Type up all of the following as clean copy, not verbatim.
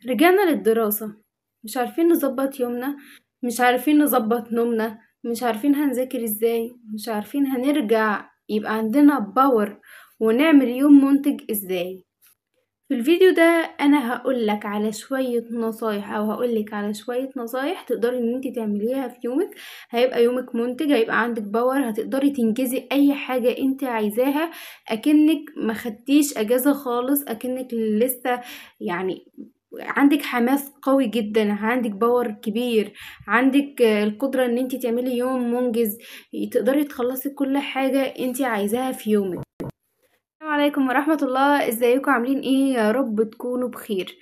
رجعنا للدراسة. مش عارفين نظبط يومنا، مش عارفين نظبط نومنا، مش عارفين هنذاكر ازاي، مش عارفين هنرجع يبقى عندنا باور ونعمل يوم منتج ازاي. في الفيديو ده انا هقولك على شوية نصايح او هقولك على شوية نصايح تقدري ان انت تعمليها في يومك. هيبقى يومك منتج، هيبقى عندك باور، هتقدري تنجزي اي حاجة انت عايزاها، اكنك ما خدتيش اجازة خالص، اكنك لسه يعني عندك حماس قوي جدا، عندك باور كبير، عندك القدرة ان انت تعملي يوم منجز، تقدري تخلصي كل حاجة انت عايزاها في يومك. السلام عليكم ورحمة الله، ازيكم عاملين ايه؟ يا رب تكونوا بخير.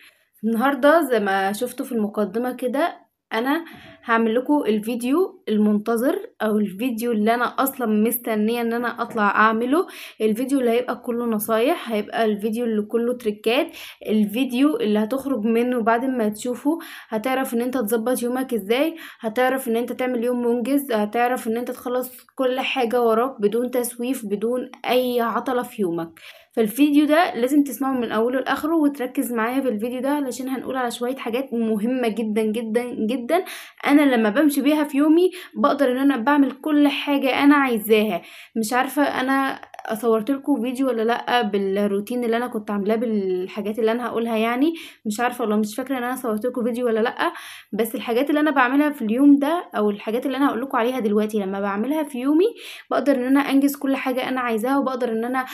النهاردة زي ما شفتوا في المقدمة كده انا هعمل لكم الفيديو المنتظر او الفيديو اللي انا اصلا مستنية ان انا اطلع اعمله. الفيديو اللي هيبقى كله نصايح، هيبقى الفيديو اللي كله تريكات، الفيديو اللي هتخرج منه بعد ما تشوفه هتعرف ان انت تظبط يومك ازاي، هتعرف ان انت تعمل يوم منجز، هتعرف ان انت تخلص كل حاجة وراك بدون تسويف، بدون اي عطلة في يومك. فالفيديو ده لازم تسمعه من اوله لاخره وتركز معايا في الفيديو ده، علشان هنقول على شوية حاجات مهمة جدا جدا جدا. انا لما بمشي بيها في يومي بقدر ان انا بعمل كل حاجة انا عايزاها. مش عارفة انا صورت لكم فيديو ولا لا بالروتين اللي انا كنت عاملاه بالحاجات اللي انا هقولها يعني. مش عارفة والله، مش فاكرة ان انا صورت لكم فيديو ولا لا. بس الحاجات اللي انا بعملها في اليوم ده او الحاجات اللي انا هقول لكم عليها دلوقتي لما بعملها في يومي بقدر ان انا انجز كل حاجة انا عايزاها، وبقدر ان انا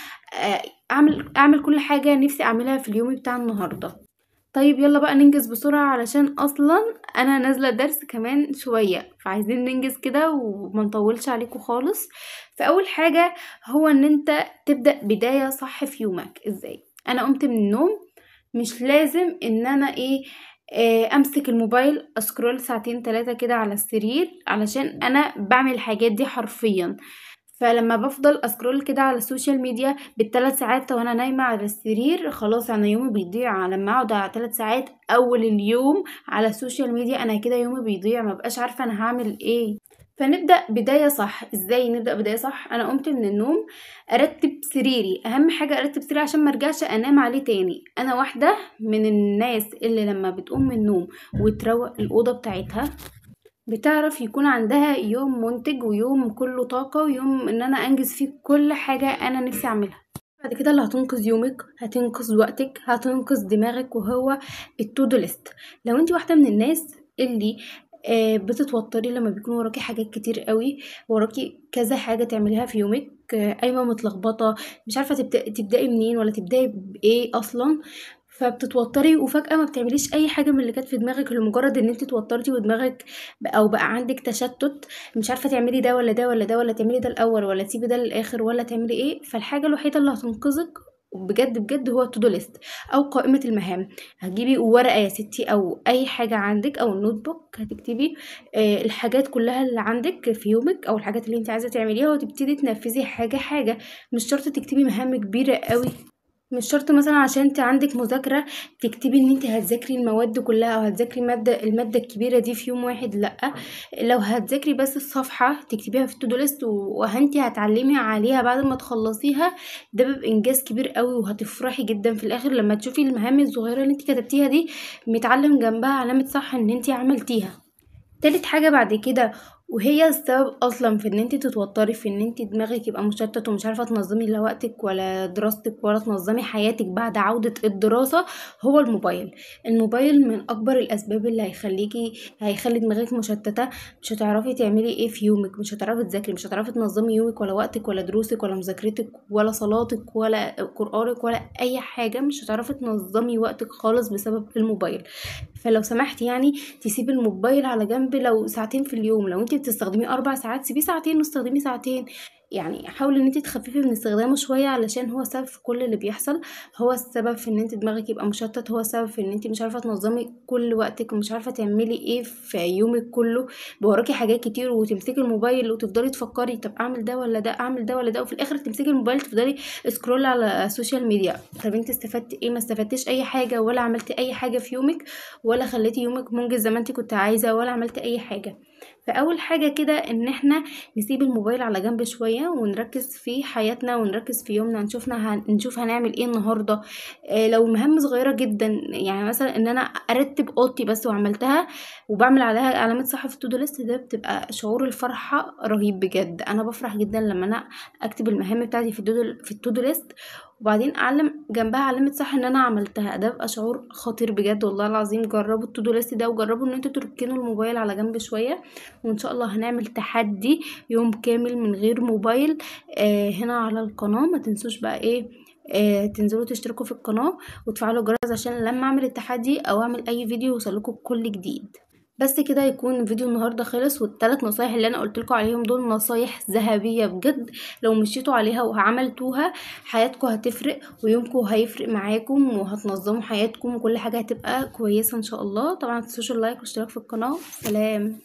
اعمل كل حاجة نفسي اعملها في اليوم بتاع النهاردة. طيب يلا بقى ننجز بسرعة، علشان اصلا انا نازلة درس كمان شوية، فعايزين ننجز كده وما نطولش عليكم خالص. فاول حاجة هو ان انت تبدأ بداية صح في يومك. ازاي؟ انا قمت من النوم، مش لازم ان انا امسك الموبايل اسكرول ساعتين 3 كده على السرير، علشان انا بعمل الحاجات دي حرفيا. فلما بفضل اسكرول كده على السوشيال ميديا بال3 ساعات وانا نايمة على السرير، خلاص انا يومي بيضيع. لما اقعد على 3 ساعات اول اليوم على السوشيال ميديا انا كده يومي بيضيع، ما بقاش عارفة انا هعمل ايه. فنبدأ بداية صح. ازاي نبدأ بداية صح؟ انا قمت من النوم ارتب سريري، اهم حاجة ارتب سريري عشان مرجعش انام عليه تاني. انا واحدة من الناس اللي لما بتقوم من النوم وتروق الأوضة بتاعتها بتعرف يكون عندها يوم منتج ويوم كله طاقة ويوم ان انا انجز فيه كل حاجة انا نفسي اعملها. بعد كده اللي هتنقذ يومك، هتنقذ وقتك، هتنقذ دماغك، وهو التودو ليست. لو انت واحدة من الناس اللي بتتوتري لما بيكون وراكي حاجات كتير قوي، وراكي كذا حاجة تعمليها في يومك، قايمة متلخبطة، مش عارفة تبدأي منين ولا تبدأي بإيه أصلا، فبتتوتري وفجأة ما بتعمليش اي حاجة من اللي كانت في دماغك لمجرد ان انت توترتي ودماغك او بقى عندك تشتت، مش عارفة تعملي ده ولا ده ولا ده، ولا تعملي ده الاول ولا تسيبي ده للاخر ولا تعملي ايه. فالحاجة الوحيدة اللي هتنقذك بجد بجد هو التودو ليست او قائمة المهام. هتجيبي ورقة يا ستي او اي حاجة عندك او النوت بوك، هتكتبي الحاجات كلها اللي عندك في يومك او الحاجات اللي انت عايزة تعمليها، وتبتدي تنفذي حاجة حاجة. مش شرط تكتبي مهام كبيرة قوي، مش شرط مثلا عشان انت عندك مذاكرة تكتبي ان انت هتذاكري المواد كلها او هتذاكري المادة الكبيرة دي في يوم واحد. لا، لو هتذاكري بس الصفحة تكتبيها في التودو ليست وانت هتعلمي عليها بعد ما تخلصيها، ده بيبقى انجاز كبير قوي، وهتفرحي جدا في الاخر لما تشوفي المهام الصغيرة اللي انت كتبتيها دي متعلم جنبها علامة صح ان انت عملتيها. تالت حاجة بعد كده، وهي السبب اصلا في ان انت تتوتري، في ان انت دماغك يبقى مشتت ومش عارفة تنظمي لا وقتك ولا دراستك ولا تنظمي حياتك بعد عودة الدراسة، هو الموبايل. الموبايل من اكبر الاسباب اللي هيخلي دماغك مشتتة. مش هتعرفي تعملي ايه في يومك، مش هتعرفي تذاكري، مش هتعرفي تنظمي يومك ولا وقتك ولا دروسك ولا مذاكرتك ولا صلاتك ولا قرآنك ولا اي حاجة. مش هتعرفي تنظمي وقتك خالص بسبب الموبايل. فلو سمحت يعني تسيبي الموبايل على جنب لو ساعتين في اليوم. لو انت بتستخدميه 4 ساعات سيبيه ساعتين واستخدميه ساعتين. يعني حاولي ان انت تخففي من استخدامه شوية، علشان هو السبب في كل اللي بيحصل. هو السبب في ان انت دماغك يبقى مشتت، هو السبب في ان انت مش عارفة تنظمي كل وقتك ومش عارفة تعملي ايه في يومك كله. بوراكي حاجات كتير وتمسكي الموبايل وتفضلي تفكري طب اعمل ده ولا ده، اعمل ده ولا ده، وفي الاخر تمسكي الموبايل تفضلي سكرول على السوشيال ميديا. طب انت استفدتي ايه؟ ما استفدتيش اي حاجة، ولا عملتي اي حاجة في يومك، ولا خليتي يومك منجز زي ما انت كنت عايزة، ولا عملتي اي حاجة. فاول حاجه كده ان احنا نسيب الموبايل على جنب شويه ونركز في حياتنا ونركز في يومنا، نشوف هنعمل ايه النهارده. لو مهام صغيره جدا، يعني مثلا ان انا ارتب اوضتي بس وعملتها وبعمل عليها علامه صح في التودو ليست، ده بتبقى شعور الفرحه رهيب بجد. انا بفرح جدا لما انا اكتب المهام بتاعتي في التودو ليست وبعدين اعلم جنبها علامه صح ان انا عملتها، ده بقى شعور خطير بجد والله العظيم. جربوا التودو ليست ده، وجربوا ان انتوا تركنوا الموبايل على جنب شويه، وان شاء الله هنعمل تحدي يوم كامل من غير موبايل هنا على القناه. ما تنسوش بقى ايه، تنزلوا تشتركوا في القناه وتفعلوا الجرس عشان لما اعمل التحدي او اعمل اي فيديو يوصلكوا بكل جديد. بس كده يكون فيديو النهارده خلص، والثلاث نصايح اللي انا قلت لكم عليهم دول نصايح ذهبيه بجد. لو مشيتوا عليها وعملتوها حياتكم هتفرق ويومكم هيفرق معاكم وهتنظموا حياتكم وكل حاجه هتبقى كويسه ان شاء الله. طبعا متنسوش اللايك والاشتراك في القناه. سلام.